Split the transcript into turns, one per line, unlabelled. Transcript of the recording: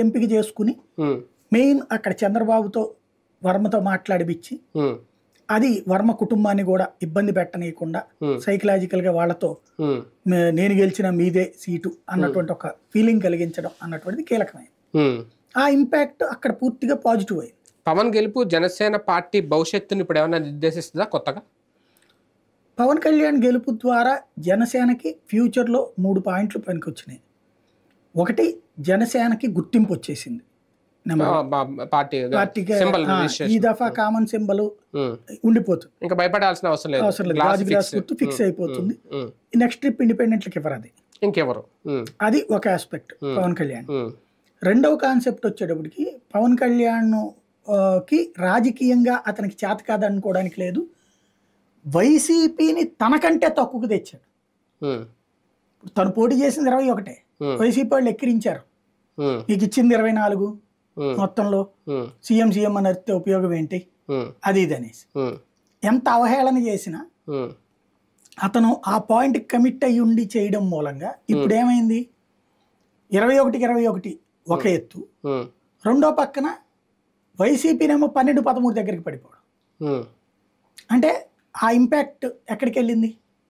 ఎంపిక చేసుకుని మెయిన్ అక్కడ చంద్రబాబుతో వర్మతో మాట్లాడిపిచ్చి అది వర్మ కుటుంబాన్ని కూడా ఇబ్బంది పెట్టనీయకుండా సైకలాజికల్ గా వాళ్ళతో నేను గెలిచిన మీదే సీటు అన్నటువంటి ఒక ఫీలింగ్ కలిగించడం అన్నటువంటిది కీలకమైంది. ఆ ఇంపాక్ట్ అక్కడ పూర్తిగా పాజిటివ్ అయింది.
పవన్ గెలుపు జనసేన పార్టీ భవిష్యత్తుని ఇప్పుడు ఏమైనా నిర్దేశిస్తుందా కొత్తగా?
పవన్ కళ్యాణ్ గెలుపు ద్వారా జనసేనకి ఫ్యూచర్లో 3 పాయింట్లు పనికొచ్చినాయి. ఒకటి, జనసేనకి గుర్తింపు వచ్చేసింది. ఈ దఫా కామన్ సింబల్ ఉండిపోతుంది,
ఇంకా భయపడాల్సిన అవసరం లేదు,
గాజు గ్లాస్ గుర్తు ఫిక్స్ అయిపోతుంది. నెక్స్ట్ ట్రిప్ ఇండిపెండెంట్లకు ఇవ్వరు, అది
ఇంకెవరు.
అది ఒక ఆస్పెక్ట్ పవన్ కళ్యాణ్. రెండవ కాన్సెప్ట్ వచ్చేటప్పటికి పవన్ కళ్యాణ్ కి రాజకీయంగా అతనికి చేత కాదనుకోవడానికి లేదు, వైసీపీని తనకంటే తక్కువకు తెచ్చాడు. తను పోటీ చేసింది 21, వైసీపీ వాళ్ళు ఎక్కిరించారు, నీకు ఇచ్చింది 24 మొత్తంలో, సీఎం అని అరిస్తే ఉపయోగం ఏంటి, అది ఇది అనేసి ఎంత అవహేళన చేసినా అతను ఆ పాయింట్ కమిట్ అయ్యి ఉండి చేయడం మూలంగా ఇప్పుడు ఏమైంది, 21 ఒక ఎత్తు, రెండో పక్కన వైసీపీనేమో 12-13 దగ్గరికి పడిపోవడం. అంటే ఆ ఇంపాక్ట్ ఎక్కడికి వెళ్ళింది?